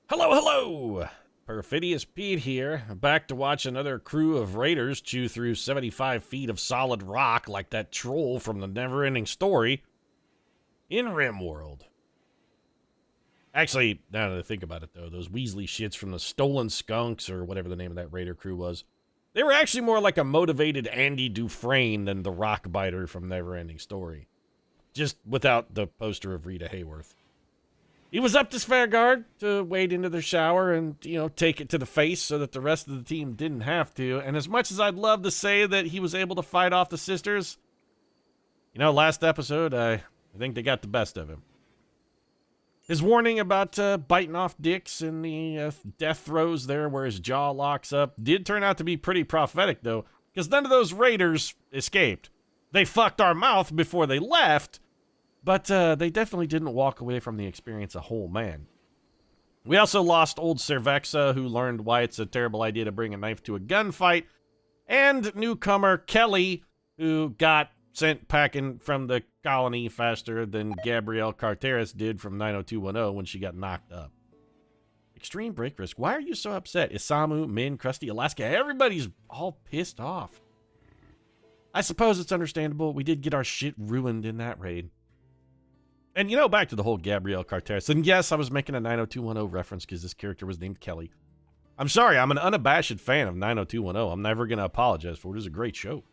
Hello, hello! Perfidious Pete here, back to watch another crew of raiders chew through 75 feet of solid rock like that troll from the never-ending story in Rimworld. Actually, now that I think about it though, those Weasley shits from the Stolen Skunks, or whatever the name of that raider crew was, they were actually more like a motivated Andy Dufresne than the rock biter from Neverending Story. Just without the poster of Rita Hayworth. He was up to Svergard to wade into their shower and, take it to the face so that the rest of the team didn't have to. And as much as I'd love to say that he was able to fight off the sisters, last episode, I think they got the best of him. His warning about biting off dicks and the death throes there where his jaw locks up did turn out to be pretty prophetic, though, because none of those raiders escaped. They fucked our mouth before they left, but they definitely didn't walk away from the experience a whole man. We also lost old Cervexa, who learned why it's a terrible idea to bring a knife to a gunfight, and newcomer Kelly, who got sent packing from the colony faster than Gabrielle Carteris did from 90210 when she got knocked up. Extreme break risk. Why are you so upset? Isamu, Min, Crusty, Alaska, everybody's all pissed off. I suppose it's understandable. We did get our shit ruined in that raid. And back to the whole Gabrielle Carteris. And yes, I was making a 90210 reference because this character was named Kelly. I'm sorry, I'm an unabashed fan of 90210. I'm never going to apologize for it. It was a great show.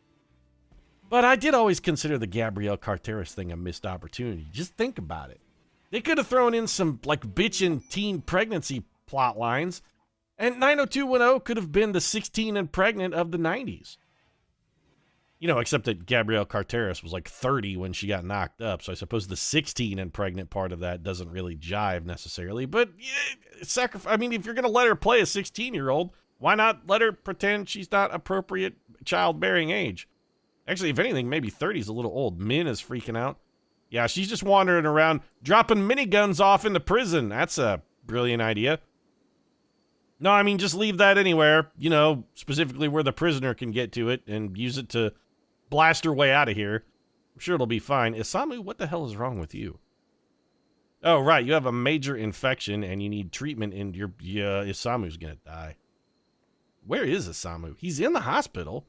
But I did always consider the Gabrielle Carteris thing a missed opportunity. Just think about it. They could have thrown in some, bitchin' teen pregnancy plot lines, and 90210 could have been the 16 and pregnant of the 90s. Except that Gabrielle Carteris was 30 when she got knocked up, so I suppose the 16 and pregnant part of that doesn't really jive necessarily. But, if you're going to let her play a 16-year-old, why not let her pretend she's not appropriate childbearing age? Actually, if anything, maybe 30 is a little old. Min is freaking out. Yeah, she's just wandering around, dropping miniguns off in the prison. That's a brilliant idea. No, just leave that anywhere, specifically where the prisoner can get to it and use it to blast her way out of here. I'm sure it'll be fine. Isamu, what the hell is wrong with you? Oh, right, you have a major infection and you need treatment and Isamu's gonna die. Where is Isamu? He's in the hospital.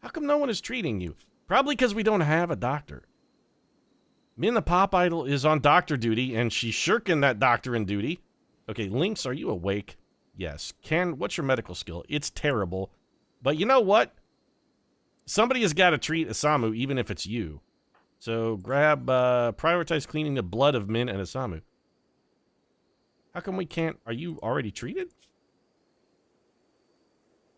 How come no one is treating you? Probably because we don't have a doctor. Min the Pop Idol is on doctor duty, and she's shirking that doctoring duty. Okay, Lynx, are you awake? Yes. What's your medical skill? It's terrible. But you know what? Somebody has got to treat Isamu, even if it's you. So prioritize cleaning the blood of Min and Isamu. How come we can't? Are you already treated?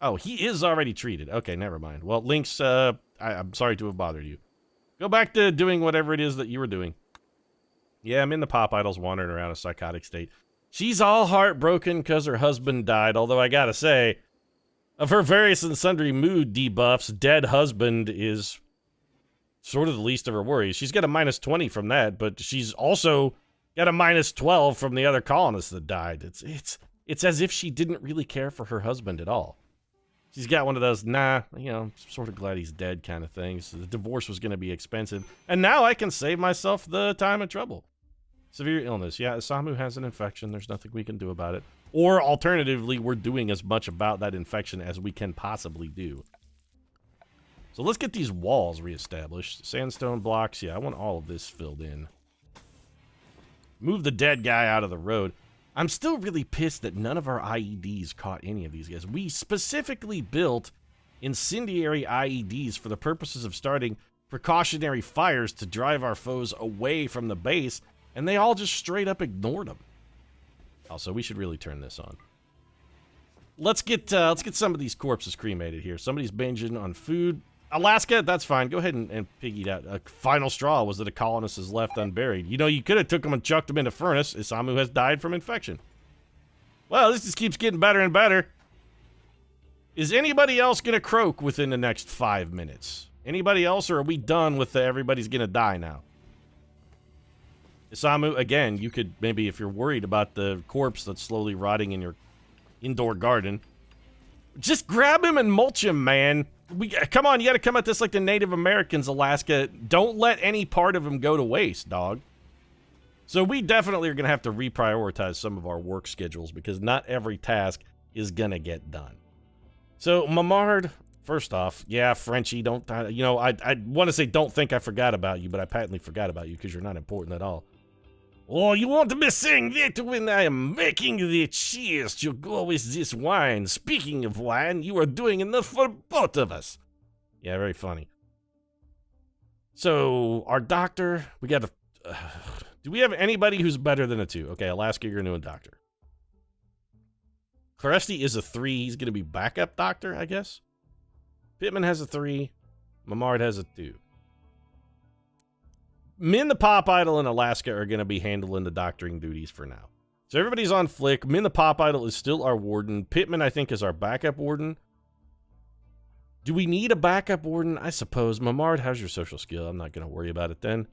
Oh, he is already treated. Okay, never mind. Well, Lynx, I'm sorry to have bothered you. Go back to doing whatever it is that you were doing. Yeah, I'm in the Pop Idol's wandering around a psychotic state. She's all heartbroken because her husband died, although I gotta say, of her various and sundry mood debuffs, dead husband is sort of the least of her worries. She's got a -20 from that, but she's also got a -12 from the other colonists that died. It's as if she didn't really care for her husband at all. She's got one of those, I'm sort of glad he's dead kind of things. The divorce was going to be expensive. And now I can save myself the time and trouble. Severe illness. Yeah, Isamu has an infection. There's nothing we can do about it. Or alternatively, we're doing as much about that infection as we can possibly do. So let's get these walls reestablished. Sandstone blocks. Yeah, I want all of this filled in. Move the dead guy out of the road. I'm still really pissed that none of our IEDs caught any of these guys. We specifically built incendiary IEDs for the purposes of starting precautionary fires to drive our foes away from the base, and they all just straight up ignored them. Also, we should really turn this on. Let's get some of these corpses cremated here. Somebody's binging on food. Alaska, that's fine. Go ahead and piggy that. A final straw was that a colonist is left unburied. You could have took him and chucked him in a furnace. Isamu has died from infection. Well, this just keeps getting better and better. Is anybody else going to croak within the next 5 minutes? Anybody else, or are we done with the everybody's going to die now? Isamu, again, you could maybe, if you're worried about the corpse that's slowly rotting in your indoor garden, just grab him and mulch him, man. Come on, you gotta come at this like the Native Americans, Alaska. Don't let any part of him go to waste, dog. So we definitely are going to have to reprioritize some of our work schedules because not every task is going to get done. So, Mamard, first off, yeah, Frenchie, don't, you know, I want to say don't think I forgot about you, but I patently forgot about you because you're not important at all. Oh, you want to be saying that when I am making the cheers to go with this wine. Speaking of wine, you are doing enough for both of us. Yeah, very funny. So, our doctor, we got to... do we have anybody who's better than a 2? Okay, Alaska, you're a new doctor. Crusty is a 3. He's going to be backup doctor, I guess. Pittman has a 3. Mamard has a 2. Min the Pop Idol and Alaska are going to be handling the doctoring duties for now. So everybody's on flick. Min the Pop Idol is still our warden. Pittman, I think, is our backup warden. Do we need a backup warden? I suppose. Mamard, how's your social skill? I'm not going to worry about it then.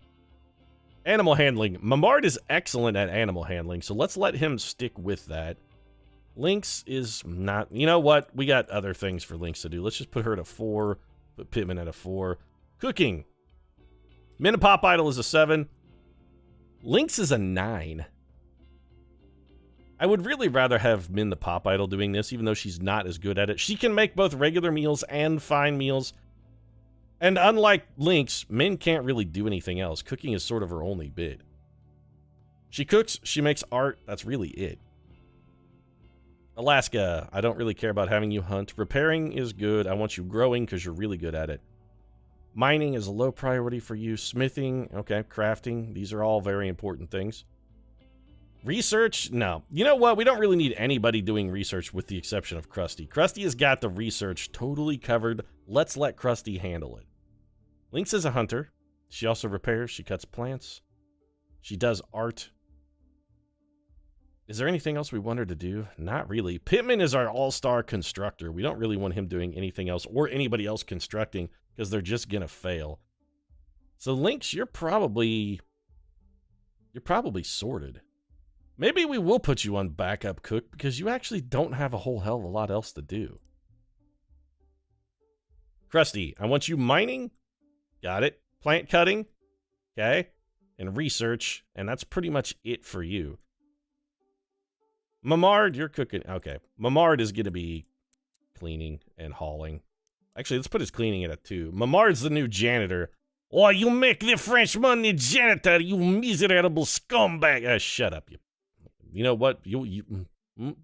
Animal handling. Mamard is excellent at animal handling, so let's let him stick with that. Lynx is not... You know what? We got other things for Lynx to do. Let's just put her at a 4. Put Pittman at a 4. Cooking. Min the Pop Idol is a 7. Lynx is a 9. I would really rather have Min the Pop Idol doing this, even though she's not as good at it. She can make both regular meals and fine meals. And unlike Lynx, Min can't really do anything else. Cooking is sort of her only bit. She cooks, she makes art, that's really it. Alaska, I don't really care about having you hunt. Repairing is good. I want you growing because you're really good at it. Mining is a low priority for you. Smithing, okay. Crafting, these are all very important things. Research, no. You know what? We don't really need anybody doing research with the exception of Crusty. Crusty has got the research totally covered. Let's let Crusty handle it. Lynx is a hunter. She also repairs. She cuts plants. She does art. Is there anything else we want her to do? Not really. Pittman is our all-star constructor. We don't really want him doing anything else or anybody else constructing because they're just going to fail. So Lynx, you're probably sorted. Maybe we will put you on backup cook because you actually don't have a whole hell of a lot else to do. Crusty, I want you mining. Got it. Plant cutting. Okay. And research. And that's pretty much it for you. Mamard, you're cooking. Okay. Mamard is going to be cleaning and hauling. Actually, let's put his cleaning at a 2. Mamard's the new janitor. Oh, you make the French money janitor, you miserable scumbag. Shut up, you know what? You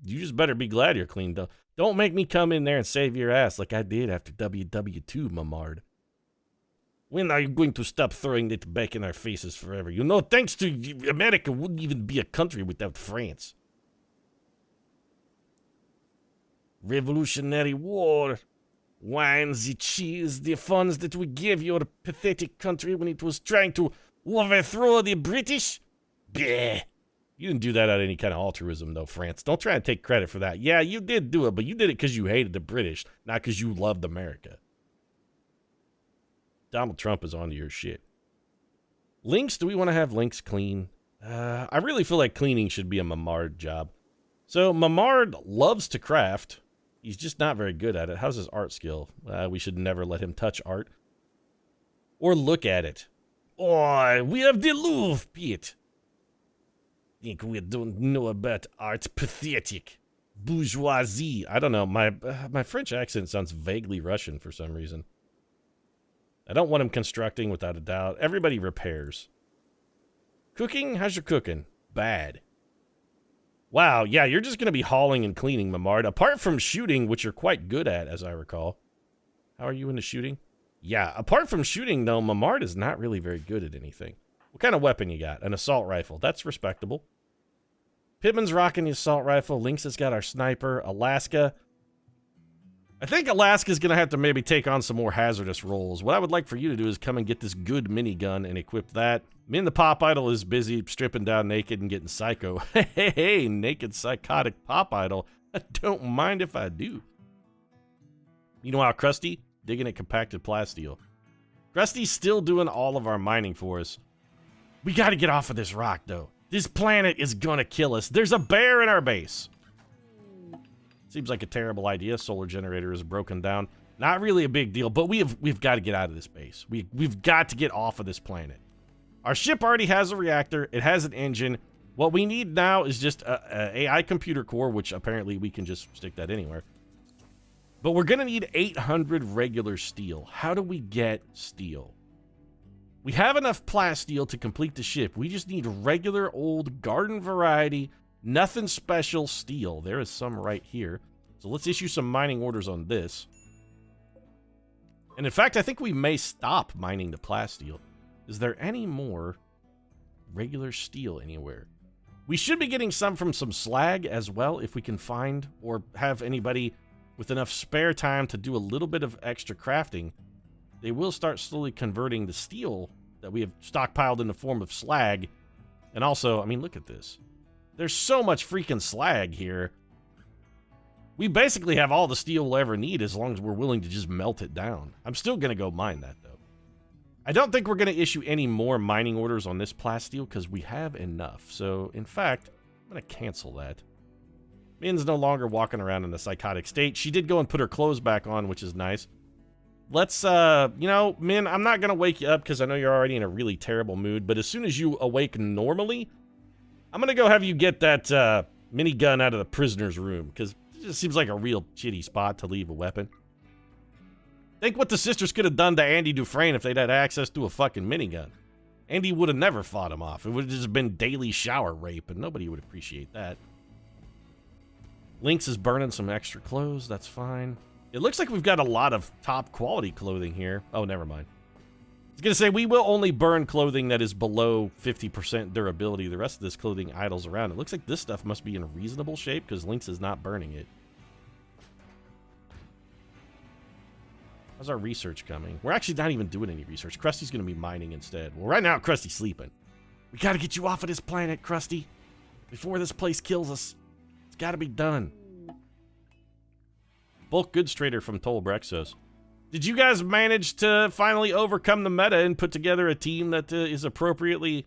just better be glad you're cleaned up. Don't make me come in there and save your ass like I did after WW2, Mamard. When are you going to stop throwing it back in our faces forever? You know, thanks to America wouldn't even be a country without France. Revolutionary War. Wine, the cheese, the funds that we gave your pathetic country when it was trying to overthrow the British? Bleh. You didn't do that out of any kind of altruism, though, France. Don't try and take credit for that. Yeah, you did do it, but you did it because you hated the British, not because you loved America. Donald Trump is onto your shit. Lynx, do we want to have Lynx clean? I really feel like cleaning should be a Mamard job. So Mamard loves to craft. He's just not very good at it. How's his art skill? We should never let him touch art. Or look at it. Oh, we have the Louvre, Pete. Think we don't know about art? Pathetic. Bourgeoisie. I don't know. My French accent sounds vaguely Russian for some reason. I don't want him constructing without a doubt. Everybody repairs. Cooking? How's your cooking? Bad. Wow, yeah, you're just going to be hauling and cleaning, Mamard. Apart from shooting, which you're quite good at, as I recall. How are you into shooting? Yeah, apart from shooting, though, Mamard is not really very good at anything. What kind of weapon you got? An assault rifle. That's respectable. Pittman's rocking the assault rifle. Lynx has got our sniper. Alaska. I think Alaska's going to have to maybe take on some more hazardous roles. What I would like for you to do is come and get this good minigun and equip that. Min the Pop Idol is busy stripping down naked and getting psycho. Hey, naked psychotic Pop Idol. I don't mind if I do. Meanwhile, Crusty, digging at compacted plasteel. Crusty's still doing all of our mining for us. We got to get off of this rock, though. This planet is going to kill us. There's a bear in our base. Seems like a terrible idea. Solar generator is broken down. Not really a big deal, but we've got to get out of this base. We've got to get off of this planet. Our ship already has a reactor. It has an engine. What we need now is just a AI computer core, which apparently we can just stick that anywhere. But we're going to need 800 regular steel. How do we get steel? We have enough plasteel to complete the ship. We just need regular old garden variety, nothing special steel. There is some right here. So let's issue some mining orders on this. And in fact, I think we may stop mining the plasteel. Is there any more regular steel anywhere? We should be getting some from some slag as well if we can find or have anybody with enough spare time to do a little bit of extra crafting. They will start slowly converting the steel that we have stockpiled in the form of slag. And also, I mean, look at this. There's so much freaking slag here. We basically have all the steel we'll ever need as long as we're willing to just melt it down. I'm still going to go mine that, though. I don't think we're going to issue any more mining orders on this plasteel because we have enough. So, in fact, I'm going to cancel that. Min's no longer walking around in a psychotic state. She did go and put her clothes back on, which is nice. Let's, you know, Min, I'm not going to wake you up because I know you're already in a really terrible mood. But as soon as you awake normally, I'm going to go have you get that minigun out of the prisoner's room because it just seems like a real shitty spot to leave a weapon. Think what the sisters could have done to Andy Dufresne if they'd had access to a fucking minigun. Andy would have never fought him off. It would have just been daily shower rape, and nobody would appreciate that. Lynx is burning some extra clothes. That's fine. It looks like we've got a lot of top quality clothing here. Oh, never mind. I was going to say, we will only burn clothing that is below 50% durability. The rest of this clothing idles around. It looks like this stuff must be in reasonable shape because Lynx is not burning it. How's our research coming? We're actually not even doing any research. Krusty's going to be mining instead. Well, right now, Krusty's sleeping. We got to get you off of this planet, Krusty. Before this place kills us. It's got to be done. Bulk goods trader from Toll Brexos. Did you guys manage to finally overcome the meta and put together a team that is appropriately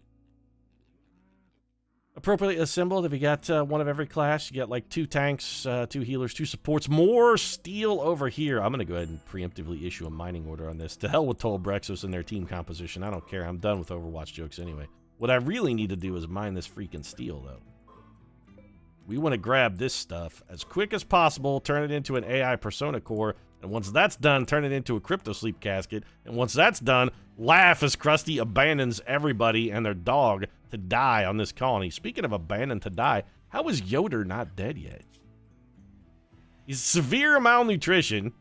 assembled? Have you got one of every class? You got like 2 tanks, 2 healers, 2 supports, more steel over here. I'm going to go ahead and preemptively issue a mining order on this. To hell with Toll Brexos and their team composition. I don't care. I'm done with Overwatch jokes anyway. What I really need to do is mine this freaking steel, though. We want to grab this stuff as quick as possible, turn it into an AI persona core, and once that's done, turn it into a crypto sleep casket, and once that's done, laugh as Krusty abandons everybody and their dog to die on this colony. Speaking of abandoned to die, how is Yoder not dead yet? He's severe malnutrition.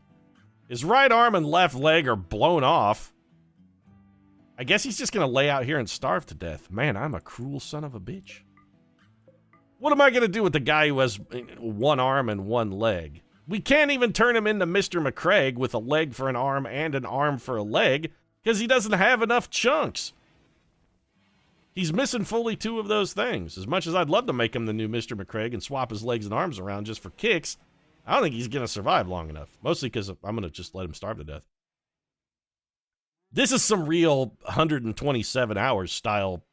His right arm and left leg are blown off. I guess he's just going to lay out here and starve to death. Man, I'm a cruel son of a bitch. What am I going to do with the guy who has 1 arm and 1 leg? We can't even turn him into Mr. McCraig with a leg for an arm and an arm for a leg because he doesn't have enough chunks. He's missing fully 2 of those things. As much as I'd love to make him the new Mr. McCraig and swap his legs and arms around just for kicks, I don't think he's going to survive long enough. Mostly because I'm going to just let him starve to death. This is some real 127 hours style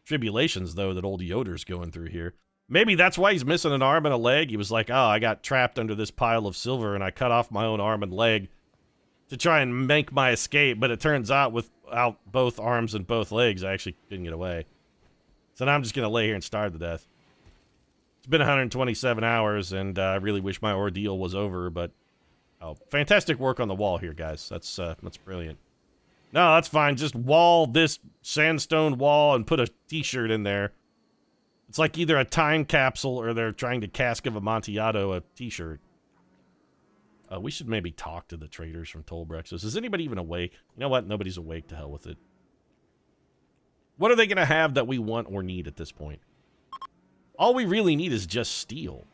tribulations, though, that old Yoder's going through here. Maybe that's why he's missing an arm and a leg. He was like, oh, I got trapped under this pile of silver and I cut off my own arm and leg to try and make my escape, but it turns out without both arms and both legs, I actually couldn't get away. So now I'm just going to lay here and starve to death. It's been 127 hours, and I really wish my ordeal was over, but oh, fantastic work on the wall here, guys. That's brilliant. No, that's fine. Just wall this sandstone wall and put a t-shirt in there. It's like either a time capsule or they're trying to Cask of Amontillado a t-shirt. We should maybe talk to the traders from Toll Brexos. Is anybody even awake? You know what? Nobody's awake. To hell with it. What are they going to have that we want or need at this point? All we really need is just steel.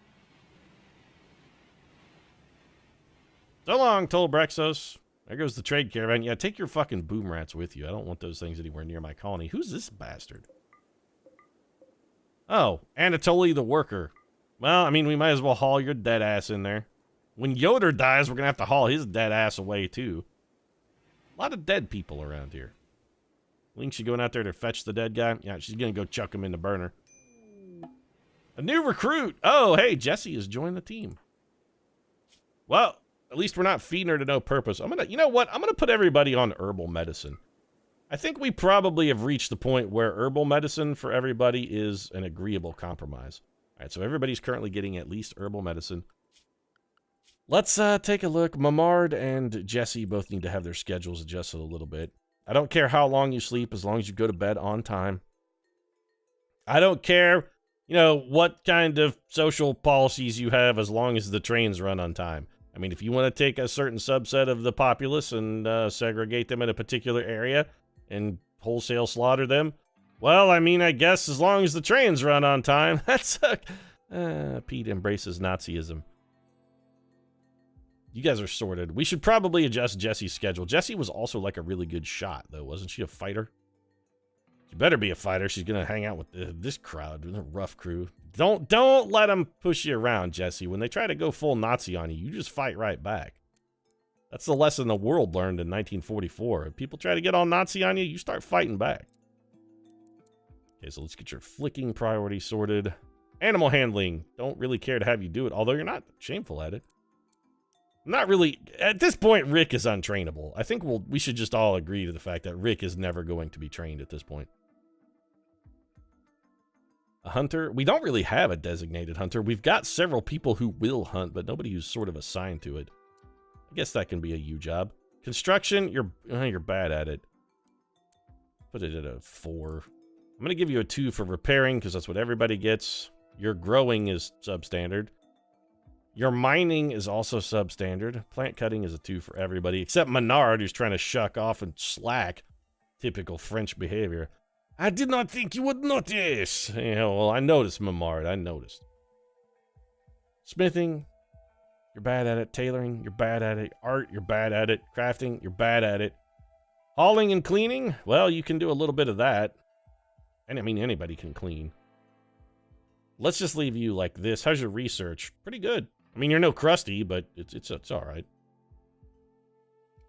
So long, Toll Brexos. There goes the trade caravan. Yeah, take your fucking boom rats with you. I don't want those things anywhere near my colony. Who's this bastard? Oh, Anatoly the worker. Well, I mean, we might as well haul your dead ass in there. When Yoder dies, we're going to have to haul his dead ass away, too. A lot of dead people around here. Link, she going out there to fetch the dead guy? Yeah, she's going to go chuck him in the burner. A new recruit! Oh, hey, Jessie has joined the team. Well, at least we're not feeding her to no purpose. You know what? I'm going to put everybody on herbal medicine. I think we probably have reached the point where herbal medicine for everybody is an agreeable compromise. All right, so everybody's currently getting at least herbal medicine. Let's take a look. Mamard and Jesse both need to have their schedules adjusted a little bit. I don't care how long you sleep as long as you go to bed on time. I don't care, you know, what kind of social policies you have as long as the trains run on time. I mean, if you want to take a certain subset of the populace and segregate them in a particular area and wholesale slaughter them, well, I mean, I guess as long as the trains run on time, that's Pete embraces Nazism. You guys are sorted. We should probably adjust Jesse's schedule. Jessie was also like a really good shot, though. Wasn't she a fighter? She better be a fighter. She's going to hang out with this crowd, a rough crew. Don't let them push you around, Jesse. When they try to go full Nazi on you, you just fight right back. That's the lesson the world learned in 1944. If people try to get all Nazi on you, you start fighting back. Okay, so let's get your flicking priority sorted. Animal handling. Don't really care to have you do it, although you're not shameful at it. Not really. At this point, Rick is untrainable. I think we should just all agree to the fact that Rick is never going to be trained at this point. A hunter. We don't really have a designated hunter. We've got several people who will hunt, but nobody who's sort of assigned to it. I guess that can be a you job. Construction, you're bad at it. Put it at a 4. I'm going to give you a 2 for repairing because that's what everybody gets. Your growing is substandard. Your mining is also substandard. Plant cutting is a 2 for everybody, except Menard, who's trying to shuck off and slack. Typical French behavior. I did not think you would notice. Yeah, well, I noticed, Menard. I noticed. Smithing, you're bad at it. Tailoring, you're bad at it. Art, you're bad at it. Crafting, you're bad at it. Hauling and cleaning, well, you can do a little bit of that. And I mean, anybody can clean. Let's just leave you like this. How's your research? Pretty good. I mean, you're no Crusty, but it's all right.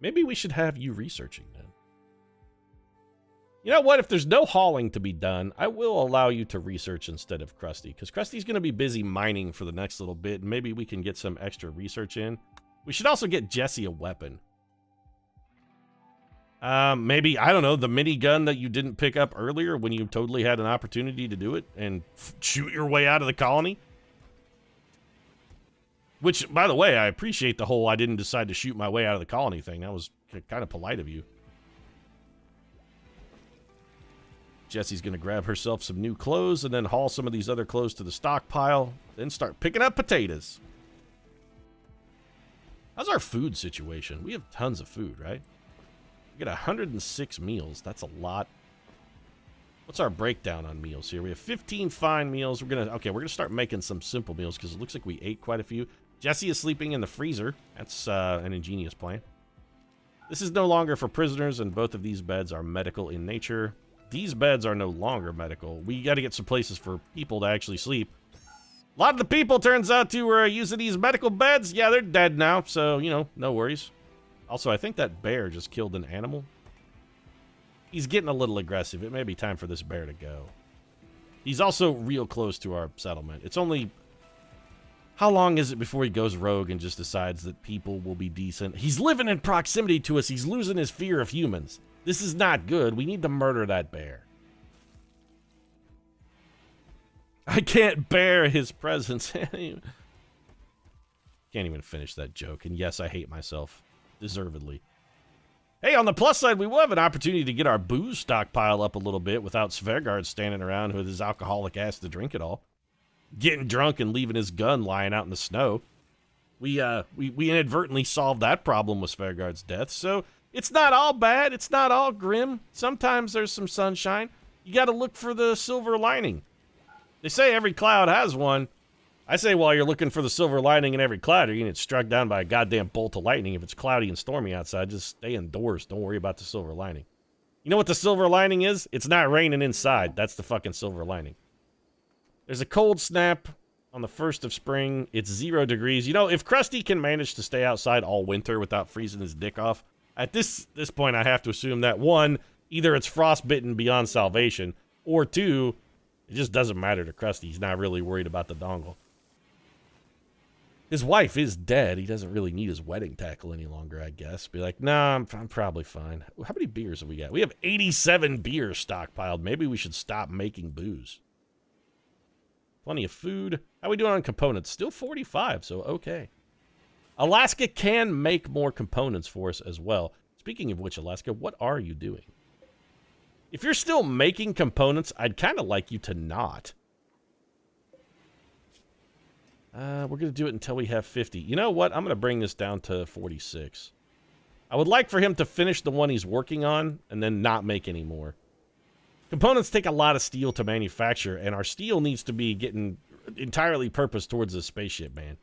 Maybe we should have you researching then. You know what? If there's no hauling to be done, I will allow you to research instead of Crusty, because Krusty's going to be busy mining for the next little bit, and maybe we can get some extra research in. We should also get Jesse a weapon. Maybe, I don't know, the minigun that you didn't pick up earlier when you totally had an opportunity to do it and shoot your way out of the colony. Which, by the way, I appreciate the whole I didn't decide to shoot my way out of the colony thing. That was kind of polite of you. Jessie's going to grab herself some new clothes and then haul some of these other clothes to the stockpile. Then start picking up potatoes. How's our food situation? We have tons of food, right? We get 106 meals. That's a lot. What's our breakdown on meals here? We have 15 fine meals. We're gonna start making some simple meals because it looks like we ate quite a few. Jesse is sleeping in the freezer. That's an ingenious plan. This is no longer for prisoners, and both of these beds are medical in nature. These beds are no longer medical. We got to get some places for people to actually sleep. A lot of the people, turns out, to were using these medical beds. Yeah, they're dead now, so, you know, no worries. Also, I think that bear just killed an animal. He's getting a little aggressive. It may be time for this bear to go. He's also real close to our settlement. It's only... How long is it before he goes rogue and just decides that people will be decent? He's living in proximity to us. He's losing his fear of humans. This is not good. We need to murder that bear. I can't bear his presence. Can't even finish that joke. And yes, I hate myself. Deservedly. Hey, on the plus side, we will have an opportunity to get our booze stockpile up a little bit without Svergard standing around with his alcoholic ass to drink it all. Getting drunk and leaving his gun lying out in the snow. We inadvertently solved that problem with Svergard's death, so it's not all bad. It's not all grim. Sometimes there's some sunshine. You got to look for the silver lining. They say every cloud has one. I say while you're looking for the silver lining in every cloud, you're going to get struck down by a goddamn bolt of lightning. If it's cloudy and stormy outside, just stay indoors. Don't worry about the silver lining. You know what the silver lining is? It's not raining inside. That's the fucking silver lining. There's a cold snap on the 1st of spring. It's 0 degrees. You know, if Crusty can manage to stay outside all winter without freezing his dick off, at this point I have to assume that 1, either it's frostbitten beyond salvation, or 2, it just doesn't matter to Crusty. He's not really worried about the dongle. His wife is dead. He doesn't really need his wedding tackle any longer, I guess. Be like, nah, I'm probably fine. How many beers have we got? We have 87 beers stockpiled. Maybe we should stop making booze. Plenty of food. How we doing on components? Still 45, so okay. Alaska can make more components for us as well. Speaking of which, Alaska, what are you doing? If you're still making components, I'd kind of like you to not. We're going to do it until we have 50. You know what? I'm going to bring this down to 46. I would like for him to finish the one he's working on and then not make any more. Components take a lot of steel to manufacture, and our steel needs to be getting entirely purposed towards this spaceship, man.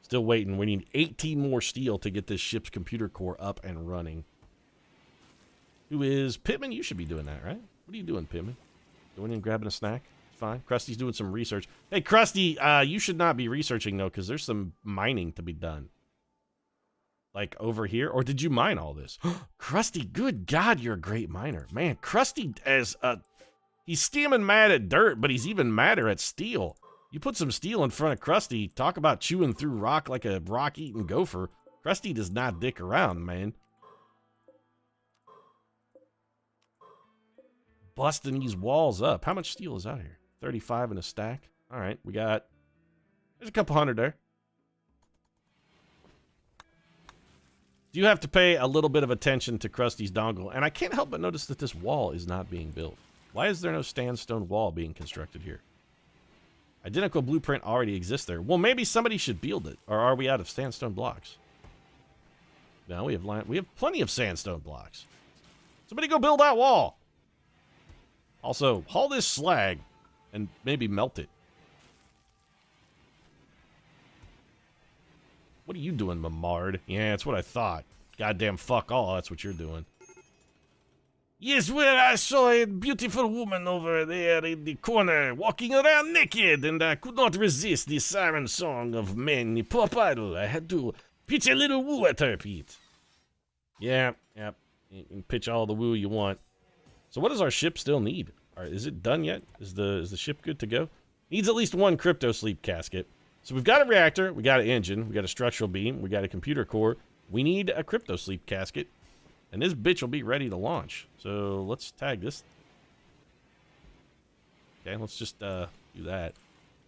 Still waiting. We need 18 more steel to get this ship's computer core up and running. Who is Pittman? You should be doing that, right? What are you doing, Pittman? Going in and grabbing a snack? Fine. Krusty's doing some research. Hey, Crusty, you should not be researching, though, because there's some mining to be done. Like, over here? Or did you mine all this? Crusty, good God, you're a great miner. Man, Crusty, he's steaming mad at dirt, but he's even madder at steel. You put some steel in front of Crusty, talk about chewing through rock like a rock-eating gopher. Crusty does not dick around, man. Busting these walls up. How much steel is out here? 35 in a stack. All right, there's a couple hundred there. Do you have to pay a little bit of attention to Krusty's dongle? And I can't help but notice that this wall is not being built. Why is there no sandstone wall being constructed here? Identical blueprint already exists there. Well, maybe somebody should build it. Or are we out of sandstone blocks? No, we have plenty of sandstone blocks. Somebody go build that wall. Also, haul this slag and maybe melt it. What are you doing, Mamard? Yeah, that's what I thought. Goddamn fuck all, that's what you're doing. Yes, well, I saw a beautiful woman over there in the corner, walking around naked, and I could not resist the siren song of men, the pop idol. I had to pitch a little woo at her, Pete. Yeah. You can pitch all the woo you want. So what does our ship still need? Is it done yet? Is the ship good to go? Needs at least one crypto sleep casket. So we've got a reactor, we got an engine, we got a structural beam, we got a computer core. We need a crypto sleep casket, and this bitch will be ready to launch. So let's tag this. Okay, let's just do that.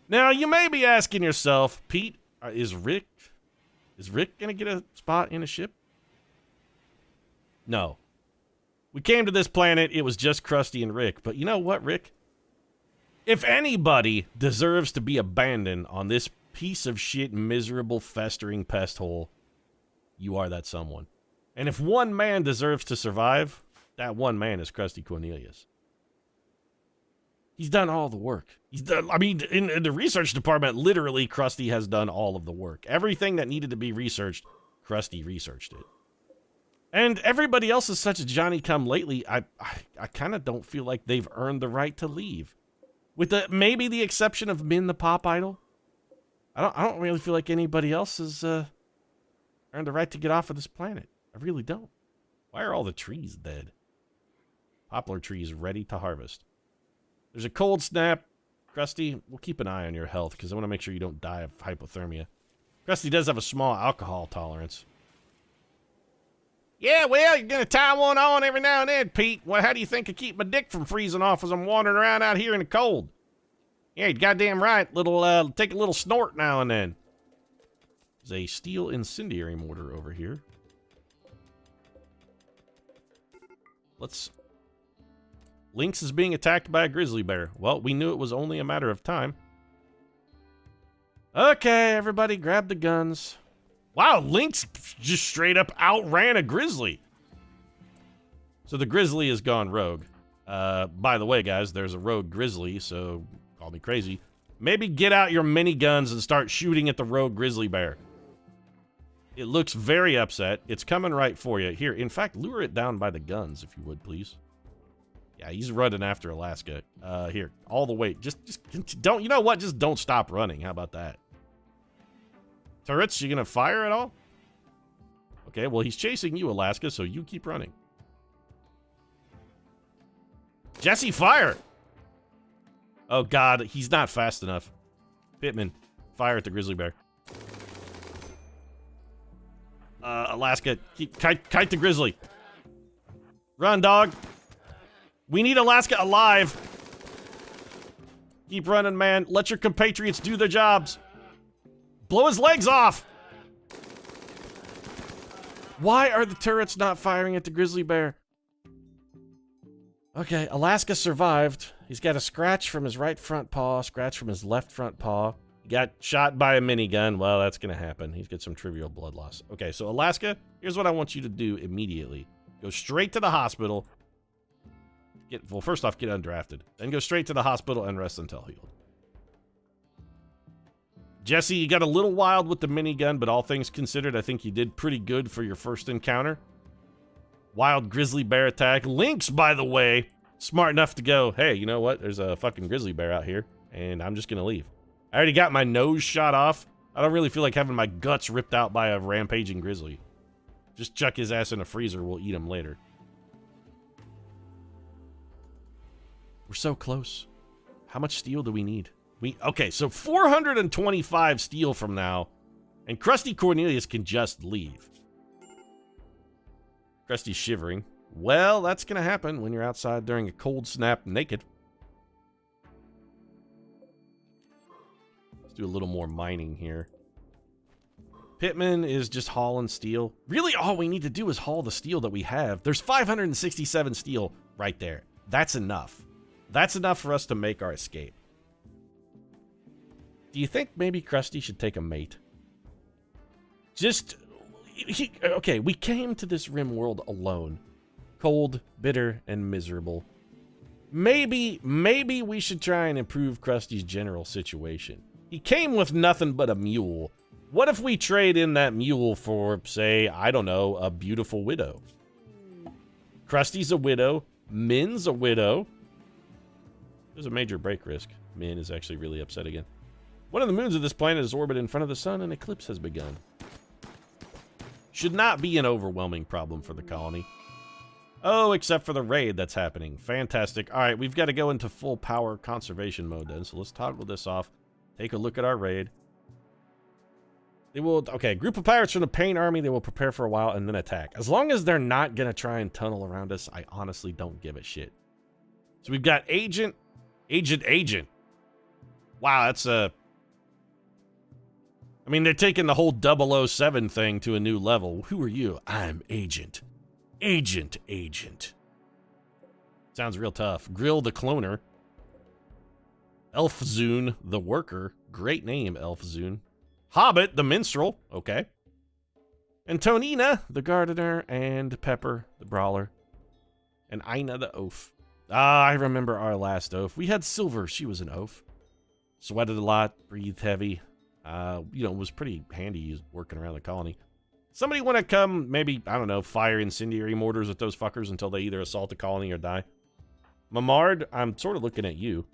Now you may be asking yourself, Pete, is Rick gonna get a spot in a ship? No. We came to this planet, it was just Crusty and Rick. But you know what, Rick? If anybody deserves to be abandoned on this piece of shit, miserable, festering pest hole, you are that someone. And if one man deserves to survive, that one man is Crusty Cornelius. He's done all the work. He's done, I mean, in the research department, literally, Crusty has done all of the work. Everything that needed to be researched, Crusty researched it. And everybody else is such a Johnny-come-lately, I kind of don't feel like they've earned the right to leave. With maybe the exception of Min the Pop Idol. I don't really feel like anybody else has earned the right to get off of this planet. I really don't. Why are all the trees dead? Poplar trees ready to harvest. There's a cold snap. Crusty, we'll keep an eye on your health because I want to make sure you don't die of hypothermia. Crusty does have a small alcohol tolerance. Yeah, well, you're going to tie one on every now and then, Pete. Well, how do you think I keep my dick from freezing off as I'm wandering around out here in the cold? Yeah, you're goddamn right. Take a little snort now and then. There's a steel incendiary mortar over here. Lynx is being attacked by a grizzly bear. Well, we knew it was only a matter of time. Okay, everybody grab the guns. Wow, Lynx just straight up outran a grizzly. So the grizzly has gone rogue. By the way, guys, there's a rogue grizzly, so call me crazy. Maybe get out your miniguns and start shooting at the rogue grizzly bear. It looks very upset. It's coming right for you. Here, in fact, lure it down by the guns, if you would, please. Yeah, he's running after Alaska. Here, all the way. Just don't, you know what? Just don't stop running. How about that? Turrets, you gonna fire at all? Okay, well, he's chasing you, Alaska, so you keep running. Jesse, fire! Oh, God, he's not fast enough. Pittman, fire at the grizzly bear. Alaska, kite the grizzly. Run, dog. We need Alaska alive. Keep running, man. Let your compatriots do their jobs. Blow his legs off. Why are the turrets not firing at the grizzly bear? Okay, Alaska survived. He's got a scratch from his right front paw, scratch from his left front paw. He got shot by a minigun. Well, that's gonna happen. He's got some trivial blood loss. Okay, so Alaska, here's what I want you to do immediately. Go straight to the hospital. Well, first off, get undrafted. Then go straight to the hospital and rest until healed. Jesse, you got a little wild with the minigun, but all things considered, I think you did pretty good for your first encounter. Wild grizzly bear attack. Lynx, by the way, smart enough to go, hey, you know what? There's a fucking grizzly bear out here, and I'm just gonna leave. I already got my nose shot off. I don't really feel like having my guts ripped out by a rampaging grizzly. Just chuck his ass in a freezer, we'll eat him later. We're so close. How much steel do we need? Okay, so 425 steel from now, and Crusty Cornelius can just leave. Crusty's shivering. Well, that's gonna happen when you're outside during a cold snap naked. Let's do a little more mining here. Pittman is just hauling steel. Really, all we need to do is haul the steel that we have. There's 567 steel right there. That's enough. That's enough for us to make our escape. Do you think maybe Crusty should take a mate? Okay, we came to this Rimworld alone. Cold, bitter, and miserable. Maybe we should try and improve Crusty's general situation. He came with nothing but a mule. What if we trade in that mule for, say, I don't know, a beautiful widow? Crusty's a widow. Min's a widow. There's a major break risk. Min is actually really upset again. One of the moons of this planet is orbiting in front of the sun, and an eclipse has begun. Should not be an overwhelming problem for the colony. Oh, except for the raid that's happening. Fantastic. All right, we've got to go into full power conservation mode then, so let's toggle this off. Take a look at our raid. They will, okay, group of pirates from the Pain Army, they will prepare for a while and then attack. As long as they're not going to try and tunnel around us, I honestly don't give a shit. So we've got Agent. Wow, that's a... I mean, they're taking the whole 007 thing to a new level. Who are you? I'm Agent. Agent. Sounds real tough. Grill the Cloner. Elfzoon the Worker. Great name, Elfzoon. Hobbit the Minstrel. Okay. And Tonina the Gardener. And Pepper the Brawler. And Ina the Oaf. Ah, I remember our last oaf. We had Silver. She was an oaf. Sweated a lot. Breathed heavy. You know, it was pretty handy working around the colony. Somebody want to come, maybe, I don't know, fire incendiary mortars at those fuckers until they either assault the colony or die? Mamard, I'm sort of looking at you.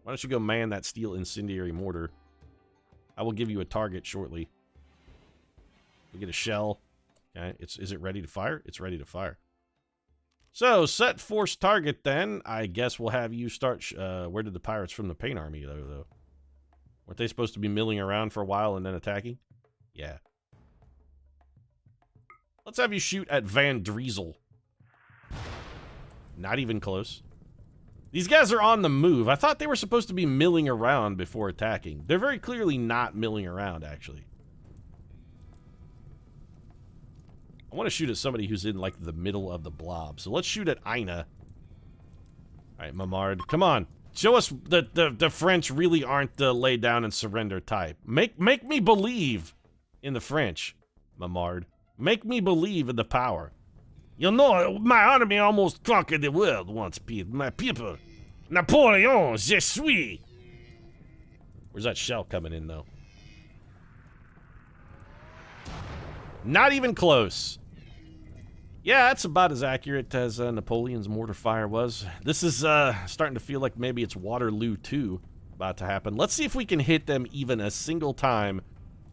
Why don't you go man that steel incendiary mortar? I will give you a target shortly. We get a shell. Okay, is it ready to fire? It's ready to fire. So, set force target then. I guess we'll have you start... where did the pirates from the Pain Army go, though? Weren't they supposed to be milling around for a while and then attacking? Yeah. Let's have you shoot at Van Driesel. Not even close. These guys are on the move. I thought they were supposed to be milling around before attacking. They're very clearly not milling around, actually. I want to shoot at somebody who's in, like, the middle of the blob. So let's shoot at Ina. Alright, Mamard. Come on. Show us that the French really aren't the lay down and surrender type. Make me believe in the French, Mamard. Make me believe in the power. You know, my army almost conquered the world once, my people. Napoleon, je suis. Where's that shell coming in, though? Not even close. Yeah, that's about as accurate as Napoleon's mortar fire was. This is starting to feel like maybe it's Waterloo 2 about to happen. Let's see if we can hit them even a single time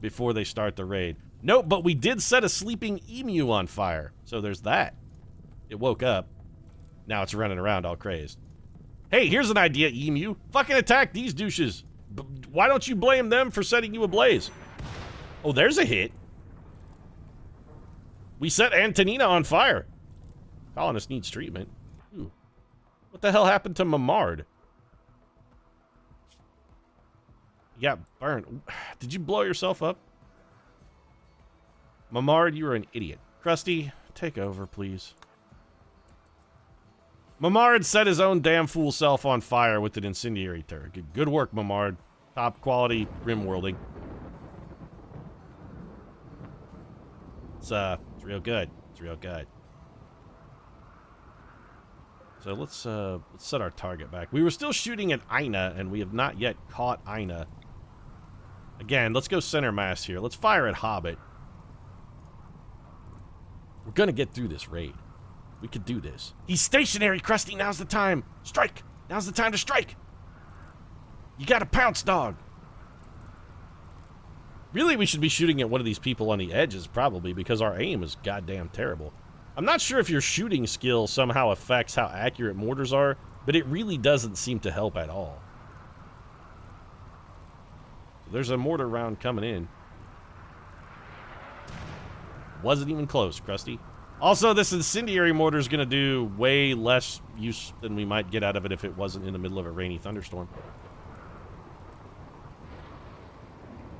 before they start the raid. Nope, but we did set a sleeping emu on fire. So there's that. It woke up. Now it's running around all crazed. Hey, here's an idea, emu. Fucking attack these douches. Why don't you blame them for setting you ablaze? Oh, there's a hit. We set Antonina on fire. Colonist needs treatment. Ooh. What the hell happened to Mamard? You got burned. Did you blow yourself up? Mamard, you were an idiot. Crusty, take over, please. Mamard set his own damn fool self on fire with an incendiary turret. Good work, Mamard. Top quality Rimworlding. It's real good. It's real good. So let's set our target back. We were still shooting at Ina, and we have not yet caught Ina. Again, let's go center mass here. Let's fire at Hobbit. We're gonna get through this raid. We could do this. He's stationary, Crusty. Now's the time. Strike. Now's the time to strike. You gotta pounce, dog. Really, we should be shooting at one of these people on the edges, probably, because our aim is goddamn terrible. I'm not sure if your shooting skill somehow affects how accurate mortars are, but it really doesn't seem to help at all. So there's a mortar round coming in. Wasn't even close, Crusty. Also, this incendiary mortar is going to do way less use than we might get out of it if it wasn't in the middle of a rainy thunderstorm.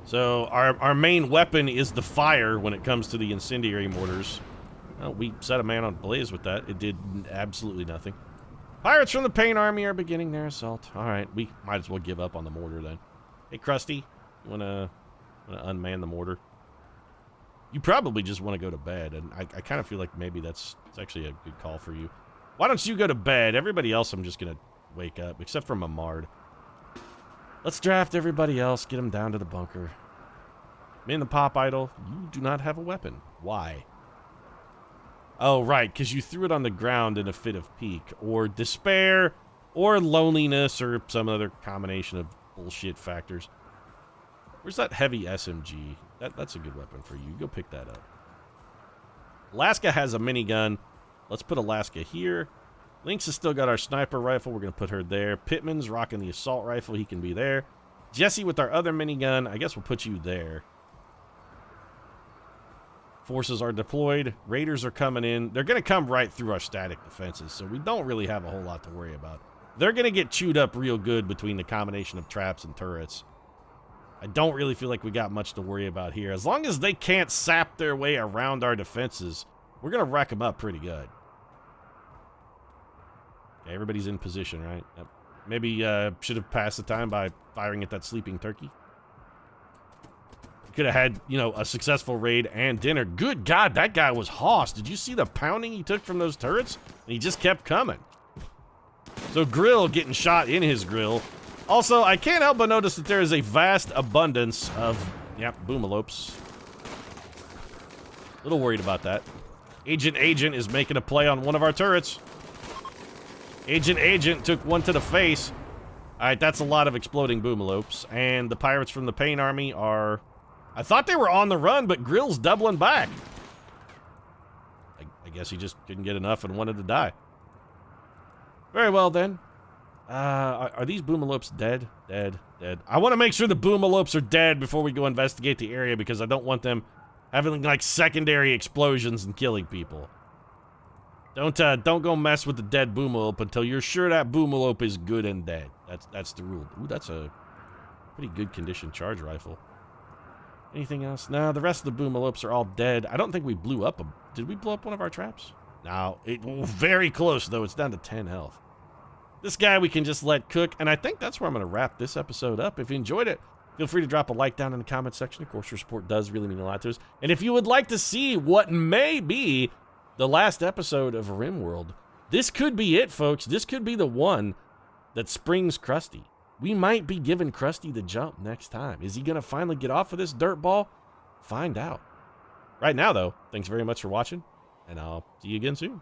So, our main weapon is the fire when it comes to the incendiary mortars. Well, we set a man on blaze with that. It did absolutely nothing. Pirates from the Pain Army are beginning their assault. Alright, we might as well give up on the mortar then. Hey, Crusty, you wanna unman the mortar? You probably just want to go to bed, and I kind of feel like maybe it's actually a good call for you. Why don't you go to bed? Everybody else I'm just going to wake up, except for Mamard. Let's draft everybody else, get them down to the bunker. Me and the Pop Idol, you do not have a weapon. Why? Oh, right, because you threw it on the ground in a fit of pique, or despair, or loneliness, or some other combination of bullshit factors. Where's that heavy SMG? That's a good weapon for you. Go pick that up. Alaska has a minigun. Let's put Alaska here. Lynx has still got our sniper rifle. We're going to put her there. Pittman's rocking the assault rifle. He can be there. Jesse with our other minigun. I guess we'll put you there. Forces are deployed. Raiders are coming in. They're going to come right through our static defenses, so we don't really have a whole lot to worry about. They're going to get chewed up real good between the combination of traps and turrets. I don't really feel like we got much to worry about here. As long as they can't sap their way around our defenses, we're going to wreck them up pretty good. Okay, everybody's in position, right? Maybe should have passed the time by firing at that sleeping turkey. Could have had, you know, a successful raid and dinner. Good God, that guy was hoss. Did you see the pounding he took from those turrets? And he just kept coming. So Grill getting shot in his grill. Also, I can't help but notice that there is a vast abundance of, boomalopes. A little worried about that. Agent is making a play on one of our turrets. Agent took one to the face. Alright, that's a lot of exploding boomalopes. And the pirates from the Pain Army are... I thought they were on the run, but Grill's doubling back. I guess he just couldn't get enough and wanted to die. Very well, then. Are these boomalopes dead? Dead. I want to make sure the boomalopes are dead before we go investigate the area because I don't want them having, like, secondary explosions and killing people. Don't go mess with the dead boomalope until you're sure that boomalope is good and dead. That's the rule. Ooh, that's a pretty good condition charge rifle. Anything else? No, the rest of the boomalopes are all dead. I don't think we blew up them. Did we blow up one of our traps? No. Very close, though. It's down to 10 health. This guy we can just let cook, and I think that's where I'm going to wrap this episode up. If you enjoyed it, feel free to drop a like down in the comment section. Of course, your support does really mean a lot to us. And if you would like to see what may be the last episode of Rimworld, this could be it, folks. This could be the one that springs Crusty. We might be giving Crusty the jump next time. Is he going to finally get off of this dirt ball? Find out. Right now, though, thanks very much for watching, and I'll see you again soon.